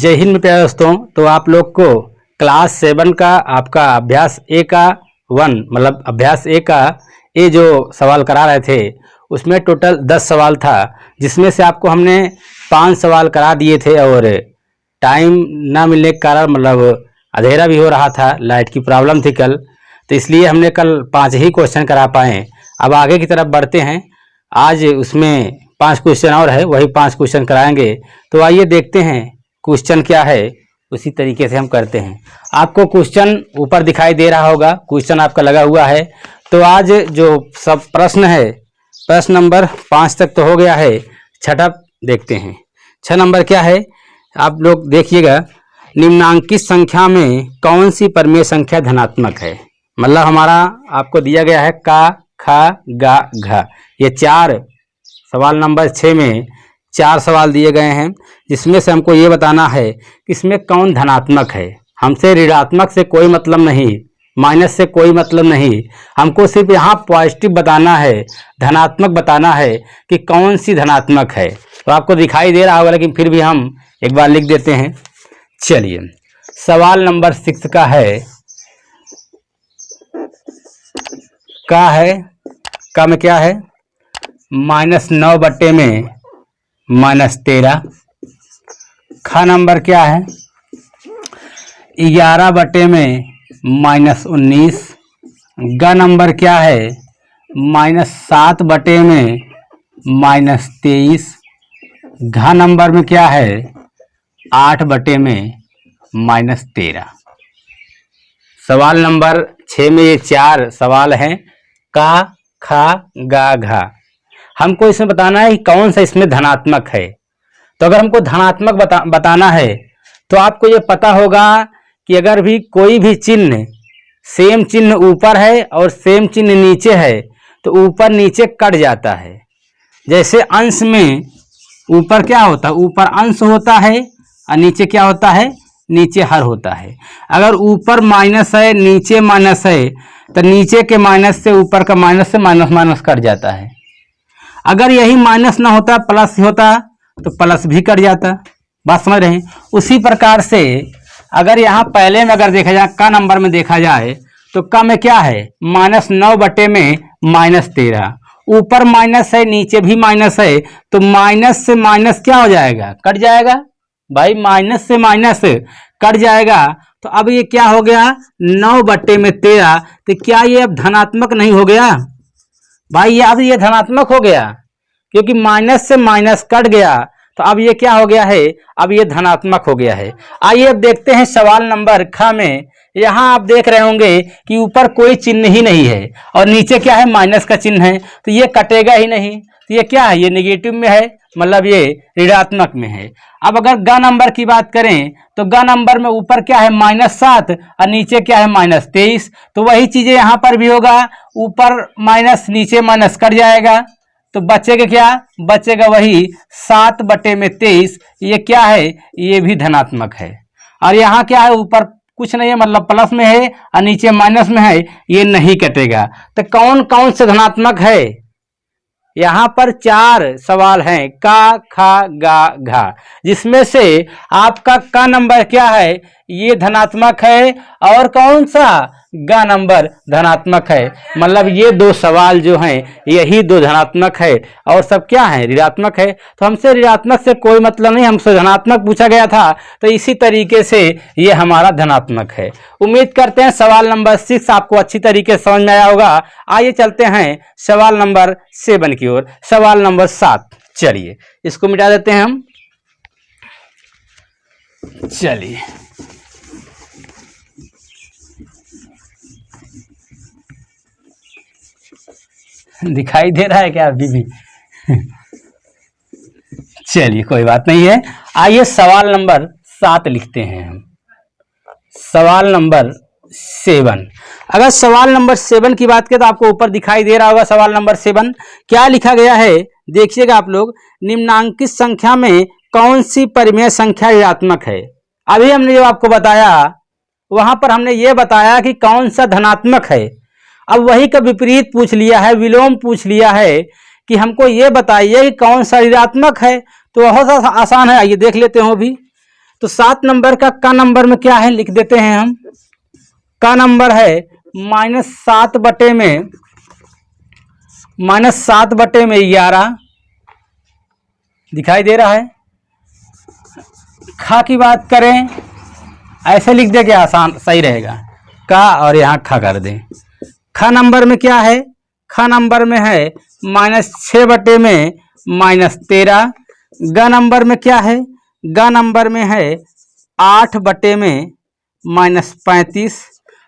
जय हिंद प्यारे दोस्तों। तो आप लोग को क्लास 7 का आपका अभ्यास ए का 1 मतलब अभ्यास ए का ये जो सवाल करा रहे थे उसमें टोटल 10 सवाल था, जिसमें से आपको हमने 5 सवाल करा दिए थे और टाइम ना मिलने के कारण मतलब अंधेरा भी हो रहा था, लाइट की प्रॉब्लम थी कल, तो इसलिए हमने कल 5 ही क्वेश्चन करा पाए। अब आगे की तरफ बढ़ते हैं। आज उसमें 5 क्वेश्चन और है, वही 5 क्वेश्चन कराएंगे। तो आइए देखते हैं क्वेश्चन क्या है, उसी तरीके से हम करते हैं। आपको क्वेश्चन ऊपर दिखाई दे रहा होगा, क्वेश्चन आपका लगा हुआ है। तो आज जो सब प्रश्न है, प्रश्न नंबर 5 तक तो हो गया है, छठा देखते हैं। 6 नंबर क्या है आप लोग देखिएगा, निम्नांकित संख्या में कौन सी परिमेय संख्या धनात्मक है। मतलब हमारा आपको दिया गया है का, खा, गा, घा, ये 4 सवाल नंबर 6 में 4 सवाल दिए गए हैं, जिसमें से हमको ये बताना है कि इसमें कौन धनात्मक है। हमसे ऋणात्मक से कोई मतलब नहीं, माइनस से कोई मतलब नहीं, हमको सिर्फ यहाँ पॉजिटिव बताना है, धनात्मक बताना है कि कौन सी धनात्मक है। तो आपको दिखाई दे रहा होगा, लेकिन फिर भी हम एक बार लिख देते हैं। चलिए सवाल नंबर 6 का है, का में क्या है, -9 बटे में -13। खा नंबर क्या है, 11 बटे में -19। ग नंबर क्या है, -7 बटे में -23। घ नंबर में क्या है, 8 बटे में -13। सवाल नंबर 6 में ये 4 सवाल हैं, का, खा, गा, घा। हमको इसमें बताना है कि कौन सा इसमें धनात्मक है। तो अगर हमको धनात्मक बताना है तो आपको ये पता होगा कि अगर भी कोई भी चिन्ह, सेम चिन्ह ऊपर है और सेम चिन्ह नीचे है तो ऊपर नीचे कट जाता है। जैसे अंश में ऊपर क्या होता है, ऊपर अंश होता है और नीचे क्या होता है, नीचे हर होता है। अगर ऊपर माइनस है नीचे माइनस है तो नीचे के माइनस से ऊपर का माइनस से माइनस माइनस कट जाता है। अगर यही माइनस ना होता प्लस होता तो प्लस भी कट जाता। बात समझ रहे हैं। उसी प्रकार से अगर यहाँ पहले में अगर देखा जाए, का नंबर में देखा जाए तो का में क्या है, -9 बटे में -13। ऊपर माइनस है नीचे भी माइनस है तो माइनस से माइनस क्या हो जाएगा, कट जाएगा भाई, माइनस से माइनस कट जाएगा। तो अब ये क्या हो गया, 9 बटे में 13। तो क्या ये अब धनात्मक नहीं हो गया भाई, अब ये धनात्मक हो गया, क्योंकि माइनस से माइनस कट गया। तो अब ये क्या हो गया है, अब ये धनात्मक हो गया है। आइए अब देखते हैं सवाल नंबर ख में। यहाँ आप देख रहे होंगे कि ऊपर कोई चिन्ह ही नहीं है और नीचे क्या है, माइनस का चिन्ह है, तो ये कटेगा ही नहीं। तो ये क्या है, ये नेगेटिव में है, मतलब ये ऋणात्मक में है। अब अगर ग नंबर की बात करें तो ग नंबर में ऊपर क्या है, -7 और नीचे क्या है, -23। तो वही चीजें यहाँ पर भी होगा, ऊपर माइनस नीचे माइनस कट जाएगा तो बचेगा क्या, बचेगा वही 7 बटे में 23। ये क्या है, ये भी धनात्मक है। और यहाँ क्या है, ऊपर कुछ नहीं है मतलब प्लस में है और नीचे माइनस में है, ये नहीं कटेगा। तो कौन कौन से धनात्मक है, यहाँ पर 4 सवाल हैं, का, खा, गा, घा, जिसमें से आपका का नंबर क्या है, ये धनात्मक है, और कौन सा, गा नंबर धनात्मक है। मतलब ये 2 सवाल जो हैं यही 2 धनात्मक है और सब क्या है, ऋणात्मक है। तो हमसे ऋणात्मक से कोई मतलब नहीं, हमसे धनात्मक पूछा गया था, तो इसी तरीके से ये हमारा धनात्मक है। उम्मीद करते हैं सवाल नंबर 6 आपको अच्छी तरीके से समझ में आया होगा। आइए चलते हैं सवाल नंबर 7 की ओर। सवाल नंबर 7, चलिए इसको मिटा देते हैं हम। चलिए दिखाई दे रहा है क्या अभी भी चलिए कोई बात नहीं है। आइए सवाल नंबर 7 लिखते हैं हम। सवाल नंबर 7, अगर सवाल नंबर 7 की बात करें तो आपको ऊपर दिखाई दे रहा होगा सवाल नंबर 7 क्या लिखा गया है, देखिएगा आप लोग। निम्नांकित संख्या में कौन सी परिमेय संख्या ऋणात्मक है। अभी हमने जो आपको बताया वहां पर हमने ये बताया कि कौन सा धनात्मक है। अब वही का विपरीत पूछ लिया है, विलोम पूछ लिया है कि हमको ये बताइए कि कौन सा ऋणात्मक है। तो बहुत आसान है, आइए देख लेते हो। भी तो 7 नंबर का नंबर में क्या है लिख देते हैं हम। का नंबर है -7 बटे में -7/11 दिखाई दे रहा है। खा की बात करें ऐसे लिख दे क्या आसान सही रहेगा, का और यहाँ खा कर दें। खा नंबर में क्या है, खा नंबर में है -6 बटे में -13। ग नंबर में क्या है, ग नंबर में है 8 बटे में -35।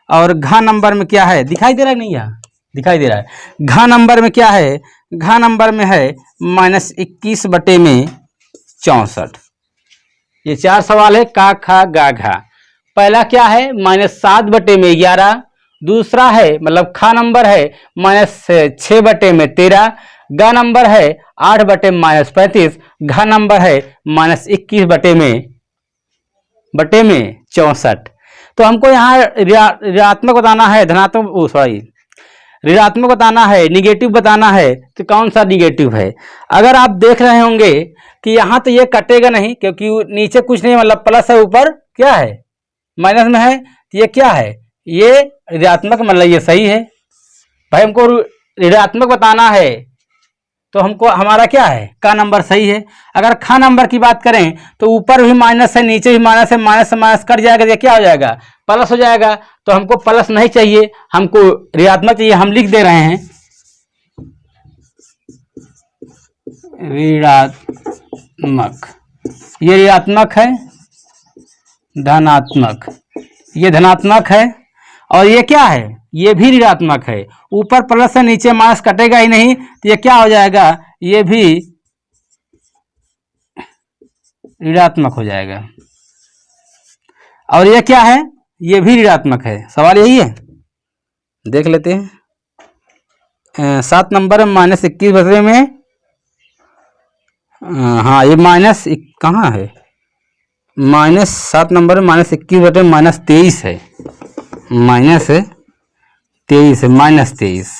और घ नंबर में क्या है, दिखाई दे रहा है नहीं, यहाँ दिखाई दे रहा है। घ नंबर में क्या है, घ नंबर में है -21 बटे में 64। ये 4 सवाल है का खा गा घा। पहला क्या है -7 बटे में 11, दूसरा है मतलब खा नंबर है -6 बटे में 13, ग नंबर है 8 बटे में -35, घ नंबर है -21 बटे में 64। तो हमको यहाँ ऋणात्मक बताना है, धनात्मक सॉरी ऋणात्मक बताना है, निगेटिव बताना है। तो कौन सा निगेटिव है। अगर आप देख रहे होंगे कि यहाँ तो ये कटेगा नहीं क्योंकि नीचे कुछ नहीं मतलब प्लस है, ऊपर क्या है माइनस में है, तो ये क्या है, ये ऋणात्मक मतलब ये सही है। भाई हमको ऋणात्मक बताना है तो हमको हमारा क्या है का नंबर सही है। अगर खा नंबर की बात करें तो ऊपर भी माइनस है नीचे भी माइनस है, माइनस से माइनस कट जाएगा, ये क्या हो जाएगा प्लस हो जाएगा। तो हमको प्लस नहीं चाहिए, हमको ऋणात्मक चाहिए। हम लिख दे रहे हैं ऋणात्मक, ये ऋणात्मक है, धनात्मक ये धनात्मक है, और ये क्या है ये भी ऋणात्मक है। ऊपर प्लस से नीचे माइनस कटेगा ही नहीं, तो ये क्या हो जाएगा, ये भी ऋणात्मक हो जाएगा। और ये क्या है, ये भी ऋणात्मक है। सवाल यही है, देख लेते हैं। 7 नंबर -21 बटे में, हाँ ये माइनस कहाँ है, -7 नंबर में -21 बटे -23 है, -23 है, -23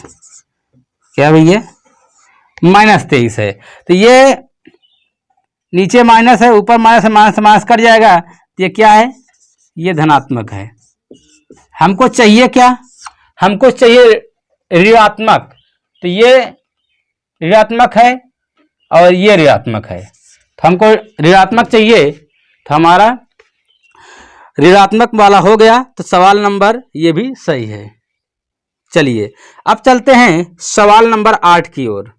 क्या भैया -23 है। तो ये नीचे माइनस है, ऊपर माइनस है, माइनस से माइनस कट जाएगा, तो ये क्या है, ये धनात्मक है। हमको चाहिए क्या, हमको चाहिए ऋणात्मक, तो ये ऋणात्मक है और ये ऋणात्मक है, तो हमको ऋणात्मक चाहिए, तो हमारा ऋणात्मक वाला हो गया। तो सवाल नंबर ये भी सही है। चलिए अब चलते हैं सवाल नंबर 8 की ओर।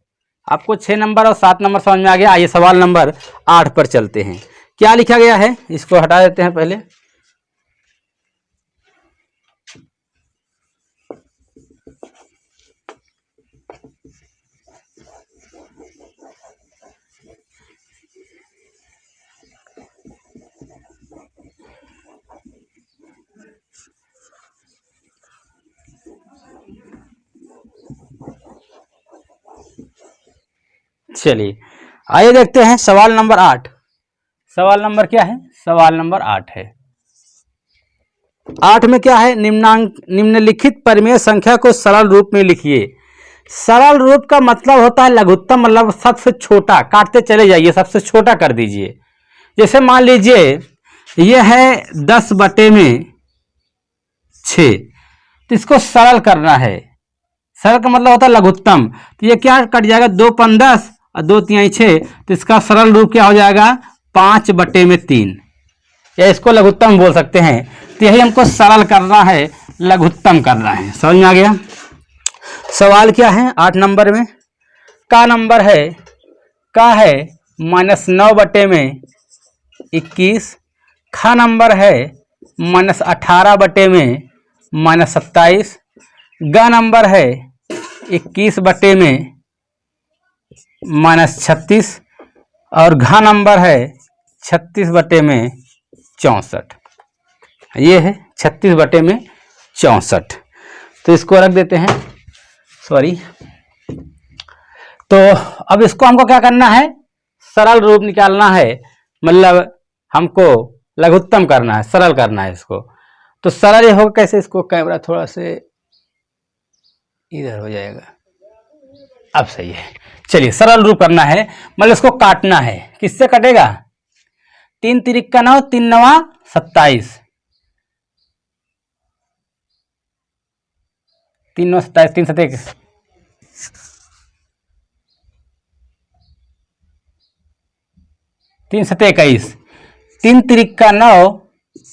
आपको 6 नंबर और 7 नंबर समझ में आ गया। आइए सवाल नंबर 8 पर चलते हैं। क्या लिखा गया है, इसको हटा देते हैं पहले। चलिए आइए देखते हैं सवाल नंबर 8। सवाल नंबर क्या है, सवाल नंबर 8 है। 8 में क्या है, निम्नलिखित परिमेय संख्या को सरल रूप में लिखिए। सरल रूप का मतलब होता है लघुत्तम, मतलब सबसे छोटा, काटते चले जाइए, सबसे छोटा कर दीजिए। जैसे मान लीजिए यह है 10 बटे में 6, तो इसको सरल करना है। सरल का मतलब होता है लघुत्तम, तो ये क्या कट जाएगा, 2 × 10 और 2 × 3 = 6, तो इसका सरल रूप क्या हो जाएगा 5 बटे में 3, या इसको लघुत्तम बोल सकते हैं। तो यही हमको सरल करना है, लघुत्तम करना है। समझ में आ गया। सवाल क्या है 8 नंबर में, का नंबर है, का है -9 बटे में 21, खा नंबर है -18 बटे में -27, ग नंबर है 21 बटे में -36, और घ नंबर है 36 बटे में 64। ये है 36 बटे में 64। तो इसको रख देते हैं, सॉरी। तो अब इसको हमको क्या करना है, सरल रूप निकालना है, मतलब हमको लघुत्तम करना है, सरल करना है इसको। तो सरल ये होगा कैसे, इसको कैमरा थोड़ा से इधर हो जाएगा, अब सही है। चलिए सरल रूप करना है, मतलब इसको काटना है। किससे कटेगा, 3 तिरिक्का 9, 3 नवा 27, 3 9 27, 3 7 3 7 21, 3 तिरिक्का 9,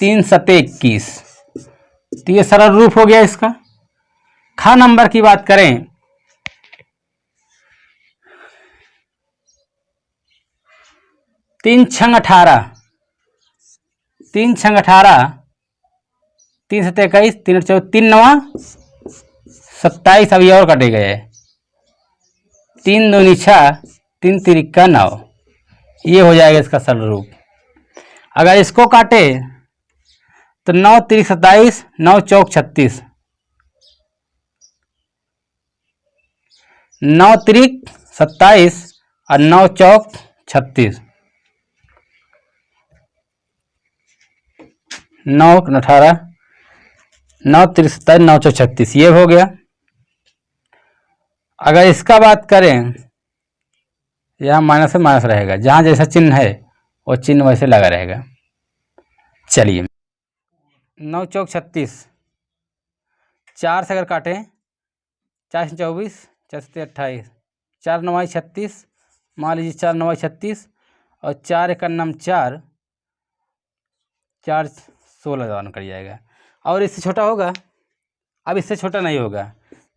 3 7 21। तो ये सरल रूप हो गया इसका। खा नंबर की बात करें, 3 छंग 18, 3 छंग 18, 3 7 21, 3 8 14, 3 9 27। अभी और कटे गए, 3 2 6, 3 तिरिक्का 9। ये हो जाएगा इसका सरल रूप। अगर इसको काटे तो 9 तिरिक 27, 9 चौक 36, 9 तिरिक 27 और 9 चौक 36, 9 18, 9 तिरिक 27, 9 चौक 36, ये हो गया। अगर इसका बात करें, यहाँ माइनस से माइनस रहेगा, जहाँ जैसा चिन्ह है वो चिन्ह वैसे लगा रहेगा। चलिए 9 चौक 36, 4 से अगर काटें, 4 से 24, 4 से 28, 4 9 36, मान लीजिए 4 9 36 और 4 1 9 4, 4 16 जवान कर जाएगा। और इससे छोटा होगा, अब इससे छोटा नहीं होगा,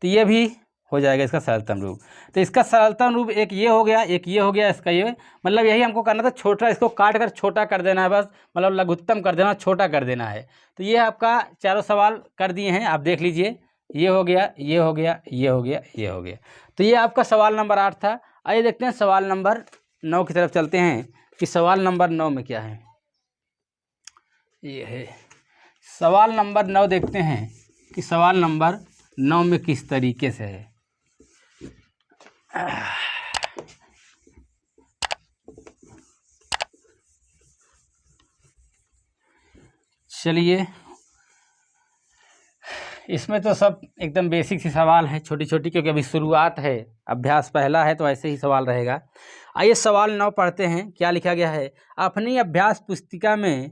तो ये भी हो जाएगा इसका सरलतम रूप। तो इसका सरलतम रूप एक ये हो गया, एक ये हो गया, इसका ये, मतलब यही हमको करना था, छोटा, इसको काट कर छोटा कर देना है बस, मतलब लघुत्तम कर देना, छोटा कर देना है। तो ये आपका चारों सवाल कर दिए हैं, आप देख लीजिए, ये हो गया, ये हो गया, ये हो गया, ये हो गया। तो ये आपका सवाल नंबर 8 था। आइए देखते हैं सवाल नंबर 9 की तरफ चलते हैं कि सवाल नंबर 9 में क्या है। ये है सवाल नंबर 9, देखते हैं कि सवाल नंबर 9 में किस तरीके से है। चलिए, इसमें तो सब एकदम बेसिक सी सवाल है, छोटी छोटी, क्योंकि अभी शुरुआत है, अभ्यास पहला है, तो ऐसे ही सवाल रहेगा। आइए सवाल 9 पढ़ते हैं, क्या लिखा गया है। अपनी अभ्यास पुस्तिका में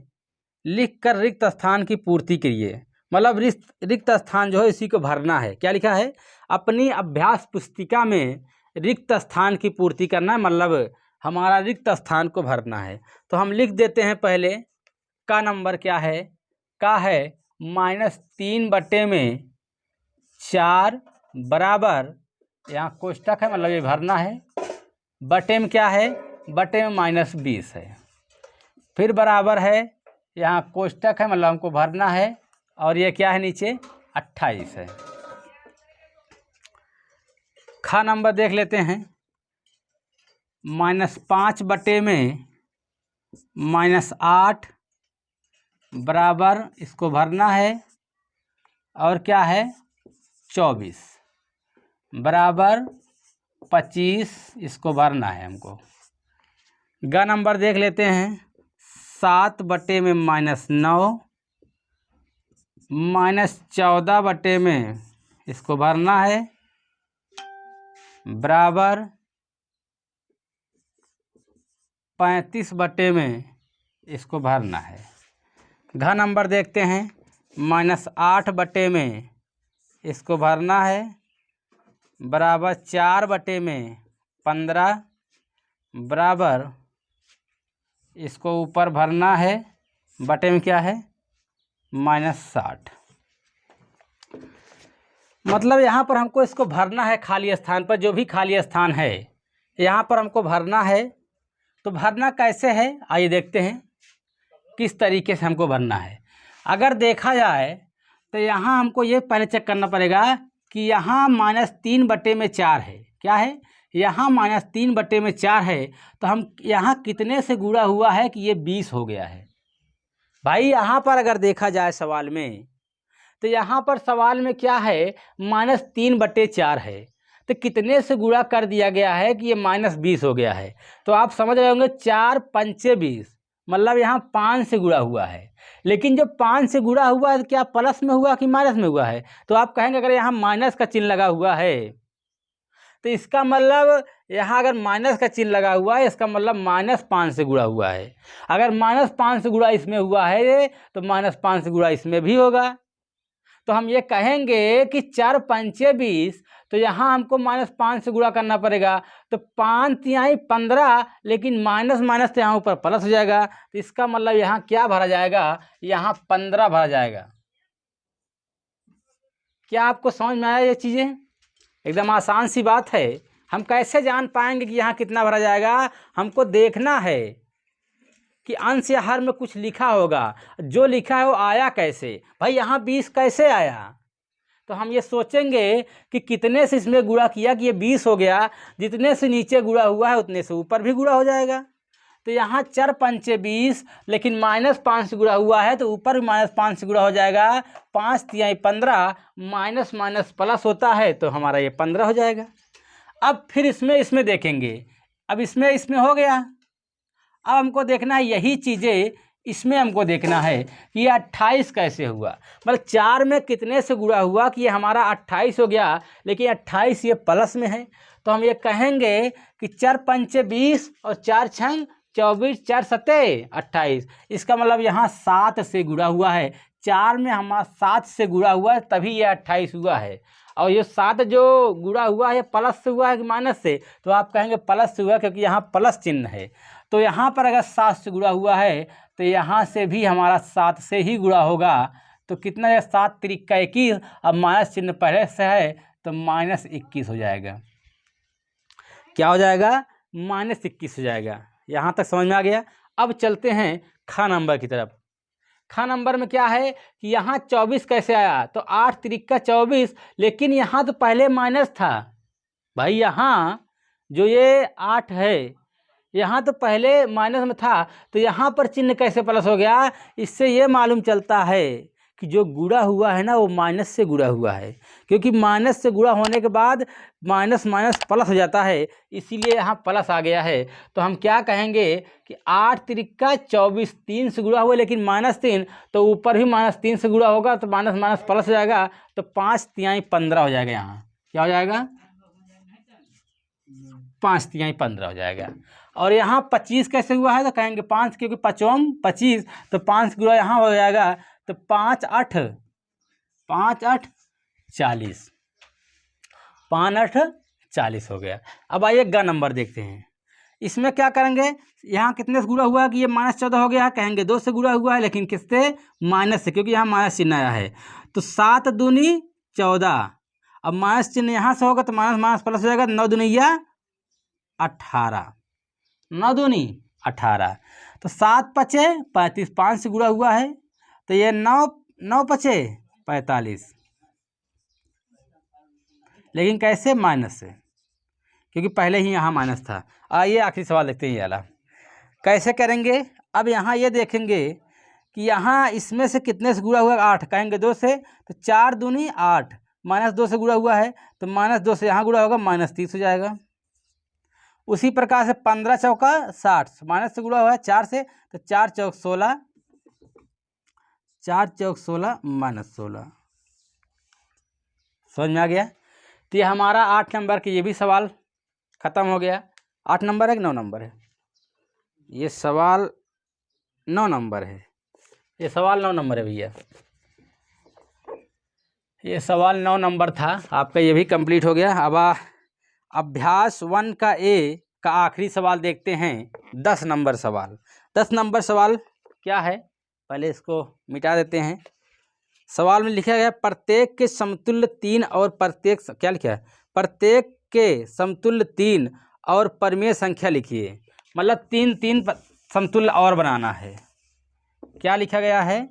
लिखकर रिक्त स्थान की पूर्ति करिए। मतलब रिक्त स्थान जो है इसी को भरना है। क्या लिखा है, अपनी अभ्यास पुस्तिका में रिक्त स्थान की पूर्ति करना है, मतलब हमारा रिक्त स्थान को भरना है। तो हम लिख देते हैं पहले, का नंबर क्या है, का है -3/4 बराबर, यहाँ कोष्टक है, मतलब ये भरना है, बटे में क्या है, बटे में -20 है, फिर बराबर है, यहाँ कोष्टक है, मतलब हमको भरना है, और ये क्या है नीचे 28 है। खा नंबर देख लेते हैं, -5 बटे में -8 बराबर, इसको भरना है, और क्या है 24 बराबर 25, इसको भरना है हमको। ग नंबर देख लेते हैं, 7 बटे में -9 -14 बटे में इसको भरना है, बराबर 35 बटे में इसको भरना है। घ नंबर देखते हैं, -8 बटे में इसको भरना है, बराबर 4 बटे में 15 बराबर, इसको ऊपर भरना है, बटे में क्या है -60। मतलब यहाँ पर हमको इसको भरना है खाली स्थान पर, जो भी खाली स्थान है यहाँ पर हमको भरना है। तो भरना कैसे है, आइए देखते हैं किस तरीके से हमको भरना है। अगर देखा जाए तो यहाँ हमको ये पहले चेक करना पड़ेगा कि यहाँ -3 बटे में 4 है, क्या है, यहाँ -3 बटे में 4 है, तो हम यहाँ कितने से गुणा हुआ है कि ये 20 हो गया है। भाई यहाँ पर अगर देखा जाए सवाल में, तो यहाँ पर सवाल में क्या है, -3 बटे 4 है, तो कितने से गुणा कर दिया गया है कि ये -20 हो गया है। तो आप समझ रहे होंगे 4 पंचे 20, मतलब यहाँ 5 से गुणा हुआ है। लेकिन जब 5 से गुणा हुआ है तो क्या प्लस में हुआ कि माइनस में हुआ है। तो आप कहेंगे अगर यहाँ माइनस का चिन्ह लगा हुआ है तो इसका मतलब यहाँ अगर माइनस का चिन्ह लगा हुआ है, इसका मतलब -5 से गुणा हुआ है। अगर -5 से गुणा इसमें हुआ है तो -5 से गुणा इसमें भी होगा। तो हम ये कहेंगे कि 4 पंचे 20, तो यहाँ हमको -5 से गुणा करना पड़ेगा। तो 5 तिहाई 15, लेकिन माइनस माइनस तो यहाँ ऊपर प्लस हो जाएगा। तो इसका मतलब यहाँ क्या भरा जाएगा, यहाँ 15 भरा जाएगा। क्या आपको समझ में आया ये चीज़ें? एकदम आसान सी बात है। हम कैसे जान पाएंगे कि यहाँ कितना भरा जाएगा? हमको देखना है कि अंश या हर में कुछ लिखा होगा, जो लिखा है वो आया कैसे। भाई यहाँ 20 कैसे आया? तो हम ये सोचेंगे कि कितने से इसमें गुणा किया कि ये 20 हो गया। जितने से नीचे गुणा हुआ है उतने से ऊपर भी गुणा हो जाएगा। तो यहाँ 4 पंचे 20, लेकिन -5 से गुणा हुआ है तो ऊपर भी -5 से गुणा हो जाएगा। 5 तिहाई 15, माइनस माइनस प्लस होता है तो हमारा ये 15 हो जाएगा। अब फिर इसमें देखेंगे। अब इसमें हो गया। अब हमको देखना है यही चीज़ें इसमें हमको देखना है कि ये 28 कैसे हुआ। मतलब 4 में कितने से गुणा हुआ कि ये हमारा 28 हो गया, लेकिन 28 ये प्लस में है। तो हम ये कहेंगे कि 4 पंचे 20 और 4 छंग 24, 4 सत्ते 28। इसका मतलब यहाँ 7 से गुणा हुआ है। 4 में हमारा 7 से गुणा हुआ है तभी ये 28 हुआ है। और ये 7 जो गुणा हुआ है प्लस से हुआ है कि माइनस से? तो आप कहेंगे प्लस से हुआ, क्योंकि यहाँ प्लस चिन्ह है। तो यहाँ पर अगर 7 से गुणा हुआ है तो यहाँ से भी हमारा 7 से ही गुणा होगा। तो कितना है? 7 त्रिका 21। अब माइनस चिन्ह पहले से है तो -21 हो जाएगा। क्या हो जाएगा? -21 हो जाएगा। यहाँ तक समझ में आ गया। अब चलते हैं ख नंबर की तरफ। ख नंबर में क्या है कि यहाँ 24 कैसे आया? तो 8 त्रिका 24, लेकिन यहाँ तो पहले माइनस था। भाई यहाँ जो ये 8 है, यहाँ तो पहले माइनस में था, तो यहाँ पर चिन्ह कैसे प्लस हो गया? इससे ये मालूम चलता है कि जो गुणा हुआ है ना वो माइनस से गुणा हुआ है, क्योंकि माइनस से गुणा होने के बाद माइनस माइनस प्लस हो जाता है, इसीलिए यहाँ प्लस आ गया है। तो हम क्या कहेंगे कि 8 त्रिका 24, 3 से गुणा हुआ लेकिन -3, तो ऊपर भी -3 से गुणा होगा तो माइनस माइनस प्लस हो जाएगा। तो 5 तिहाई 15 हो जाएगा। यहाँ क्या हो जाएगा? 5 तिहाई 15 हो जाएगा। और यहाँ 25 कैसे हुआ है? तो कहेंगे 5, क्योंकि 5 25, तो 5 गुणा यहाँ हो जाएगा। तो 5 8 40, 5 8 40 हो गया। अब आइए ग नंबर देखते हैं। इसमें क्या करेंगे? यहाँ कितने से गुणा हुआ है कि ये -14 हो गया है? कहेंगे 2 से गुणा हुआ है, लेकिन किससे? माइनस से, क्योंकि यहाँ माइनस चिन्ह आया है। तो 7 दूनी 14। अब माइनस चिन्ह यहाँ से होगा तो माइनस माइनस प्लस हो जाएगा। 9 दूनिया 18, 9 दूनी 18। तो 7 पचे 35, 5 से गुणा हुआ है तो ये 9 पचे 45, लेकिन कैसे? माइनस से, क्योंकि पहले ही यहाँ माइनस था। आइए आखिरी सवाल देखते हैं ये वाला कैसे करेंगे। अब यहाँ ये देखेंगे कि यहाँ इसमें से कितने से गुणा हुआ? 8। कहेंगे 2 से, तो 4 दूनी 8, -2 से गुणा हुआ है तो -2 से यहाँ गुणा होगा, -30 हो जाएगा। उसी प्रकार से 15 चौका 60, माइनस से गुणा हुआ है 4 से, तो 4 चौक 16, 4 चौक 16 -16। समझ में आ गया? तो ये हमारा 8 नंबर के ये भी सवाल ख़त्म हो गया। 8 नंबर है कि 9 नंबर है? ये सवाल 9 नंबर है। ये सवाल 9 नंबर है भैया। ये सवाल 9 नंबर था आपका, ये भी कंप्लीट हो गया। अब अभ्यास 1 का ए का आखिरी सवाल देखते हैं, 10 नंबर सवाल। 10 नंबर सवाल क्या है? पहले इसको मिटा देते हैं। सवाल में लिखा गया प्रत्येक के समतुल्य 3 और प्रत्येक, क्या लिखा है? प्रत्येक के समतुल्य 3 और परिमेय संख्या लिखिए। मतलब 3 समतुल्य और बनाना है। क्या लिखा गया है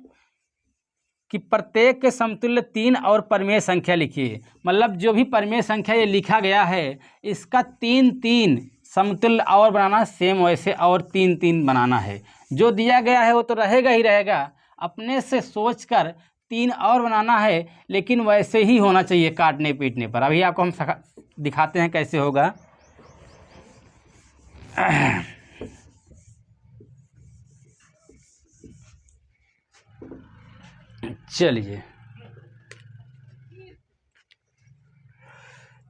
कि प्रत्येक के समतुल्य 3 और परिमेय संख्या लिखिए। मतलब जो भी परिमेय संख्या ये लिखा गया है इसका 3 समतुल्य और बनाना, सेम वैसे और 3 बनाना है। जो दिया गया है वो तो रहेगा ही रहेगा, अपने से सोचकर 3 और बनाना है, लेकिन वैसे ही होना चाहिए काटने पीटने पर। अभी आपको हम दिखाते हैं कैसे होगा। चलिए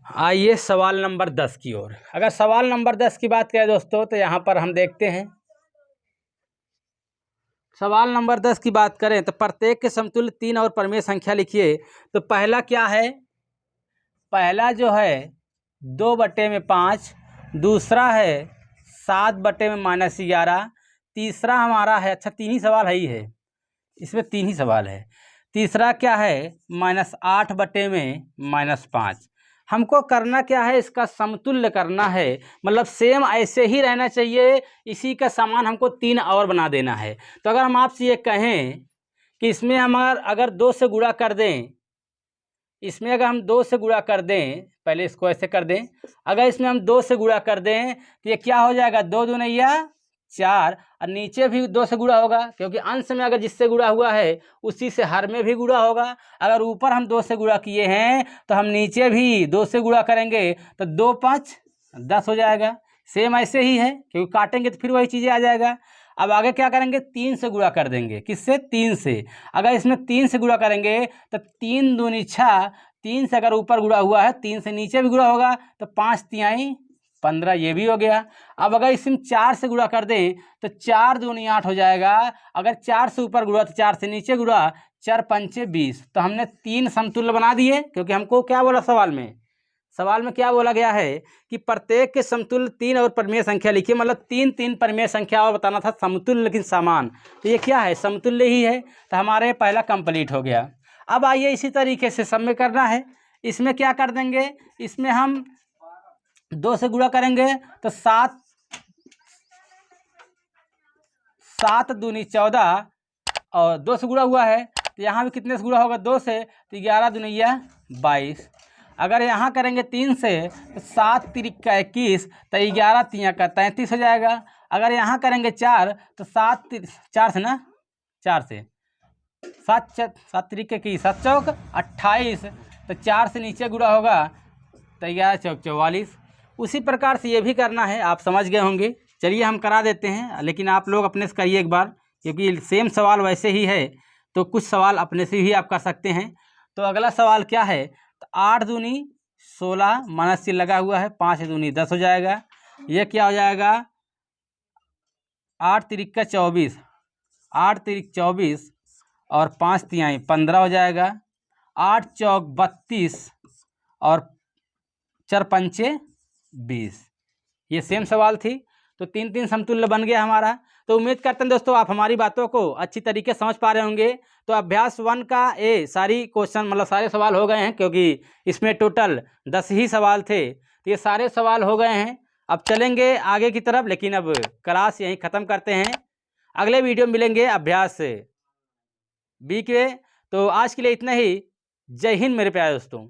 आइए सवाल नंबर 10 की ओर। अगर सवाल नंबर 10 की बात करें दोस्तों तो यहाँ पर हम देखते हैं, सवाल नंबर 10 की बात करें तो प्रत्येक के समतुल्य 3 और परिमेय संख्या लिखिए। तो पहला क्या है, पहला जो है 2/5, दूसरा है 7/-11, तीसरा हमारा है, अच्छा 3 ही सवाल ही है, इसमें 3 ही सवाल है। तीसरा क्या है -8/-5। हमको करना क्या है, इसका समतुल्य करना है, मतलब सेम ऐसे ही रहना चाहिए, इसी का समान हमको 3 और बना देना है। तो अगर हम आपसे ये कहें कि इसमें हम अगर 2 से गुणा कर दें, इसमें अगर हम 2 से गुणा कर दें, पहले इसको ऐसे कर दें, अगर इसमें हम 2 से गुणा कर दें तो ये क्या हो जाएगा, 2 दूनिया 4, और नीचे भी 2 से गुणा होगा, क्योंकि अंश में अगर जिससे गुणा हुआ है उसी से हर में भी गुणा होगा। अगर ऊपर हम 2 से गुणा किए हैं तो हम नीचे भी 2 से गुणा करेंगे, तो 2 5 10 हो जाएगा। सेम ऐसे ही है, क्योंकि काटेंगे तो फिर वही चीज़ें आ जाएगा। अब आगे क्या करेंगे, 3 से गुणा कर देंगे, किससे, 3 से। अगर इसमें 3 से गुणा करेंगे तो 3 दूनी 6, 3 से अगर ऊपर गुणा हुआ है 3 से नीचे भी गुणा होगा, तो 5 तिहाई 15, ये भी हो गया। अब अगर इसमें 4 से गुणा कर दें तो 4 दूनी 8 हो जाएगा। अगर 4 से ऊपर गुणा तो 4 से नीचे गुणा, 4 पंचे 20। तो हमने 3 समतुल्य बना दिए, क्योंकि हमको क्या बोला सवाल में क्या बोला गया है कि प्रत्येक के समतुल्य 3 और परिमेय संख्या लिखिए, मतलब 3 परिमेय संख्या और बताना था, समतुल्य लेकिन समान। तो ये क्या है, समतुल्य ही है। तो हमारे पहला कंप्लीट हो गया। अब आइए इसी तरीके से सब में करना है। इसमें क्या कर देंगे, इसमें हम 2 से गुणा करेंगे तो 7 दूनी 14, और 2 से गुणा हुआ है तो यहाँ भी कितने से गुणा होगा, 2 से, तो 11 दूनिया 22। अगर यहाँ करेंगे 3 से तो 7 तिरिका 21, तो 11 तिया का 33 हो जाएगा। अगर यहाँ करेंगे 4 तो 4 से ना, 4 से 7 तिरिका 21, 7 चौक 28, तो 4 से नीचे गुणा होगा तो 11 चौक 44। उसी प्रकार से ये भी करना है, आप समझ गए होंगे। चलिए हम करा देते हैं, लेकिन आप लोग अपने से करिए एक बार, क्योंकि सेम सवाल वैसे ही है, तो कुछ सवाल अपने से भी आप कर सकते हैं। तो अगला सवाल क्या है, तो 8 दूनी 16, माइनस से लगा हुआ है, 5 दूनी 10 हो जाएगा। ये क्या हो जाएगा, 8 तिरिका 24, 8 तिरिक 24 और 5 तिहाई 15 हो जाएगा। 8 चौक 32 और 4 पंचे 20। ये सेम सवाल थी, तो 3 समतुल्य बन गया हमारा। तो उम्मीद करते हैं दोस्तों आप हमारी बातों को अच्छी तरीके से समझ पा रहे होंगे। तो अभ्यास 1 का सारी क्वेश्चन, मतलब सारे सवाल हो गए हैं, क्योंकि इसमें टोटल 10 ही सवाल थे, तो ये सारे सवाल हो गए हैं। अब चलेंगे आगे की तरफ, लेकिन अब क्लास यहीं ख़त्म करते हैं। अगले वीडियो मिलेंगे अभ्यास बी के। तो आज के लिए इतना ही। जय हिंद मेरे प्यारे दोस्तों।